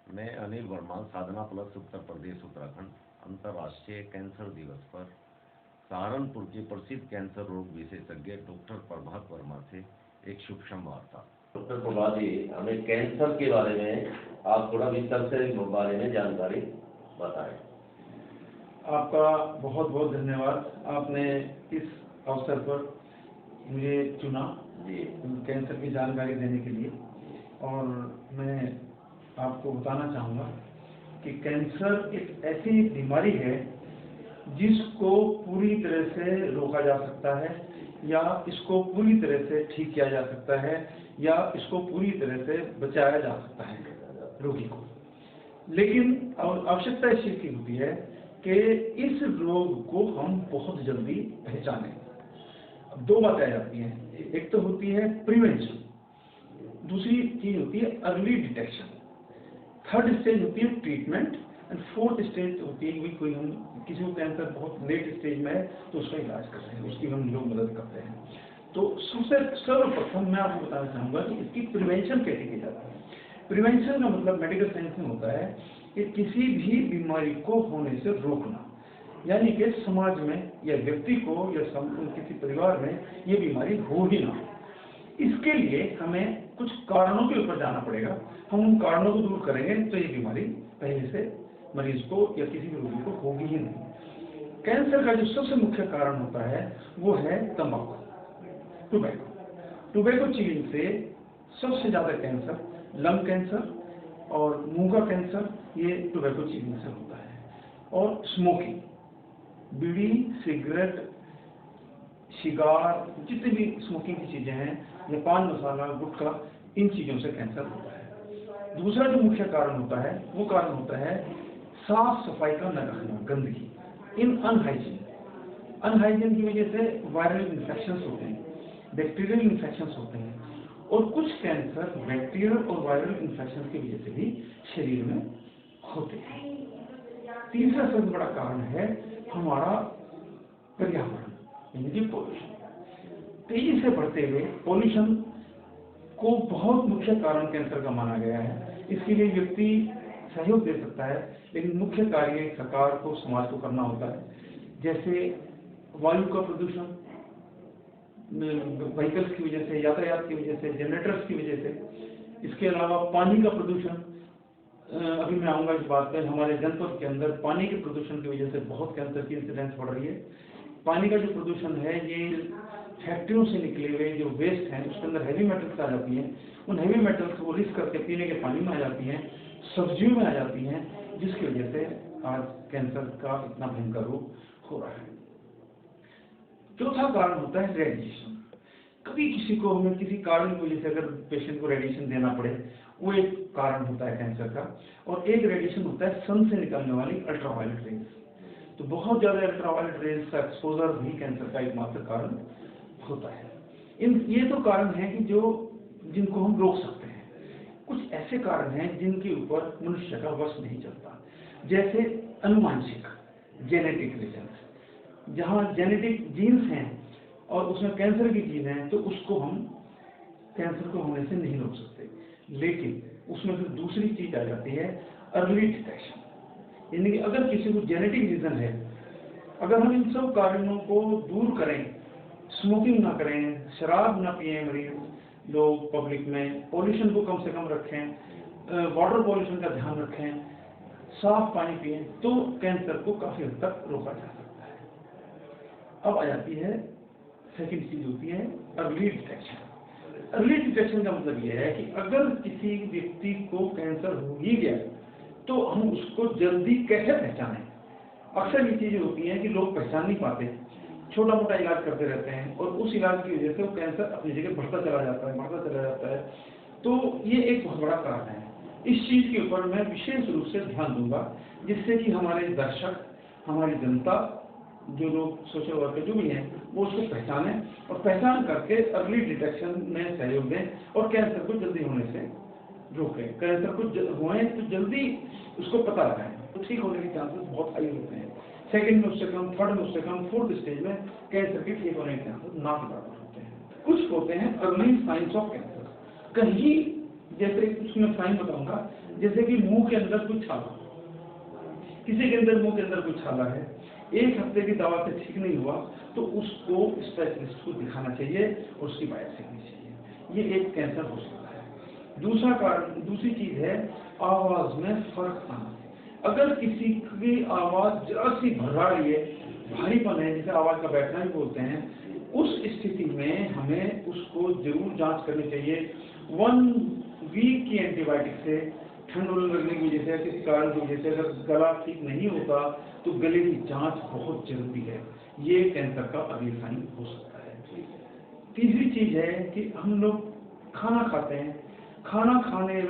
मैं अनिल वर्मा साधना प्लस उत्तर प्रदेश उत्तराखंड अंतर्राष्ट्रीय कैंसर दिवस पर सहारनपुर के प्रसिद्ध कैंसर रोग विशेषज्ञ डॉक्टर प्रभात वर्मा से एक सूक्ष्म वार्ता। डॉक्टर प्रभात जी, हमें कैंसर के बारे में आप थोड़ा विस्तार से बारे में जानकारी बताएं। आपका बहुत बहुत धन्यवाद। आपने इस अवसर पर मुझे चुना कैंसर की जानकारी देने के लिए, और मैं आपको बताना चाहूँगा कि कैंसर एक ऐसी बीमारी है जिसको पूरी तरह से रोका जा सकता है, या इसको पूरी तरह से ठीक किया जा सकता है, या इसको पूरी तरह से बचाया जा सकता है रोगी को। लेकिन आवश्यकता इस चीज़ की होती है कि इस रोग को हम बहुत जल्दी पहचानें। दो बातें आ जाती हैं, एक तो होती है प्रिवेंशन, दूसरी चीज होती है अर्ली डिटेक्शन, थर्ड स्टेज होती है ट्रीटमेंट, एंड फोर्थ स्टेज होती है कोई हम किसी को कैंसर बहुत लेट स्टेज में है तो उसका इलाज कर रहे हैं, उसकी हम लोग मदद करते हैं। तो सबसे सर्वप्रथम मैं आपको बताना चाहूँगा कि इसकी प्रिवेंशन कैसे की जाती है। प्रिवेंशन का मतलब मेडिकल साइंस में होता है कि किसी भी बीमारी को होने से रोकना, यानी कि समाज में या व्यक्ति को या किसी परिवार में ये बीमारी हो ही ना। इसके लिए हमें कुछ कारणों के ऊपर जाना पड़ेगा। हम उन कारणों को दूर करेंगे तो ये बीमारी पहले से मरीज को या किसी भी रोगी को होगी ही नहीं। कैंसर का जो सबसे मुख्य कारण होता है वो है तंबाकू, टोबैको चीविंग से सबसे ज्यादा कैंसर, लंग कैंसर और मुंह का कैंसर ये टोबैको चीविंग से होता है। और स्मोकिंग, बीड़ी, सिगरेट, सिगार, जितनी भी स्मोकिंग की चीजें हैं, या पान मसाला, गुटखा, इन चीजों से कैंसर होता है। दूसरा जो मुख्य कारण होता है वो कारण होता है साफ सफाई का न रखना, गंदगी, इन अनहाइजीन की वजह से वायरल इन्फेक्शंस होते हैं, बैक्टीरियल इन्फेक्शंस होते हैं, और कुछ कैंसर बैक्टीरियल और वायरल इन्फेक्शन की वजह से भी शरीर में होते हैं। तीसरा सबसे बड़ा कारण है हमारा पर्यावरण, यानी कि पोल्यूशन। तेजी से बढ़ते हुए पोल्यूशन को बहुत मुख्य कारण कैंसर का माना गया है। इसके लिए व्यक्ति सहयोग दे सकता है, लेकिन मुख्य कार्य सरकार को, समाज को करना होता है। जैसे वायु का प्रदूषण, व्हीकल्स की वजह से, यातायात की वजह से, जनरेटर्स की वजह से। इसके अलावा पानी का प्रदूषण, अभी मैं आऊँगा इस बात पर। हमारे जनपद के अंदर पानी के प्रदूषण की वजह से बहुत कैंसर की इंसिडेंस बढ़ रही है। पानी का जो प्रदूषण है ये फैक्ट्रियों से निकले हुए जो वेस्ट हैं उसके अंदर हैवी मेटल्स आ जाती हैं, उन हैवी मेटल्स को रिस्क करके पीने के पानी में आ जाती हैं, सब्जियों में आ जाती हैं, जिसकी वजह से आज कैंसर का इतना भयंकर रोग हो रहा है। चौथा कारण होता है रेडिएशन। कभी किसी को हमें किसी कारण की वजह से अगर पेशेंट को रेडिएशन देना पड़े, वो एक कारण होता है कैंसर का। और एक रेडिएशन होता है सन से निकलने वाली अल्ट्रावायलेट रेज। तो बहुत ज्यादा अल्ट्रावायलेट रेज का एक्सपोजर भी कैंसर का एकमात्र कारण होता है। ये तो कारण हैं कि जिनको हम रोक सकते हैं। कुछ ऐसे कारण हैं जिनके ऊपर मनुष्य का वश नहीं चलता, जैसे अनुवांशिक, जेनेटिक रीजंस। जहाँ जेनेटिक जीन्स हैं और उसमें कैंसर की जीन है तो उसको हम कैंसर को होने से नहीं रोक सकते। लेकिन उसमें फिर दूसरी चीज आ जाती है अर्ली डिटेक्शन, यानी कि अगर किसी को जेनेटिक रीजन है, अगर हम इन सब कारणों को दूर करें, स्मोकिंग ना करें, शराब ना पिए मरीज लोग पब्लिक में, पॉल्यूशन को कम से कम रखें, वाटर पॉल्यूशन का ध्यान रखें, साफ पानी पिए, तो कैंसर को काफी हद तक रोका जा सकता है। अब आ जाती है सेकंड चीज, होती है अर्ली डिटेक्शन। अर्ली डिटेक्शन का मतलब यह है कि अगर किसी व्यक्ति को कैंसर हो ही गया तो हम उसको जल्दी कैसे पहचानें। अक्सर ये चीजें होती हैं कि लोग पहचान नहीं पाते, छोटा मोटा इलाज करते रहते हैं, और उस इलाज की वजह से वो कैंसर अपनी जगह बढ़ता चला जाता है। तो ये एक बहुत बड़ा कारण है। इस चीज के ऊपर मैं विशेष रूप से ध्यान दूंगा, जिससे कि हमारे दर्शक, हमारी जनता, जो लोग सोशल वर्कर जो भी हैं, वो उसको पहचाने और पहचान करके अर्ली डिटेक्शन में सहयोग दें और कैंसर को जल्दी होने से रोकें। कैंसर को हुए तो जल्दी उसको पता लगाएं, तो ठीक होने के चांसेस बहुत हाई होते हैं। सेकंड में उससे कम, थर्ड में उससे कम, फोर्थ स्टेज में कैंसर के ठीक होने के चांसेस ना के बराबर होते हैं। कुछ होते हैं अर्ली साइंस ऑफ कैंसर। कहीं जैसे कुछ मैं साइन बताऊंगा, जैसे कि मुंह के अंदर कुछ छाला, किसी के अंदर मुंह के अंदर कुछ छाला है, 1 हफ्ते की दवा से ठीक नहीं हुआ, तो उसको स्पेशलिस्ट को दिखाना चाहिए और उसकी बायोप्सी करनी चाहिए। ये एक कैंसर हो सकता है। दूसरा कारण, दूसरी चीज है आवाज में फर्क आना। अगर किसी की आवाज जरा सी भर्रा रही है, भारीपन है, जिसे आवाज का बैठना भी बोलते हैं, उस स्थिति में हमें उसको जरूर जांच करनी चाहिए। 1 वीक की एंटीबायोटिक से, ठंड लगने की वजह से, किसी कारण की वजह से अगर गला ठीक नहीं होता तो गले की जांच बहुत जरूरी है। ये कैंसर का अगली साइन हो सकता है। तीसरी चीज है कि हम लोग खाना खाते हैं, खाना खाने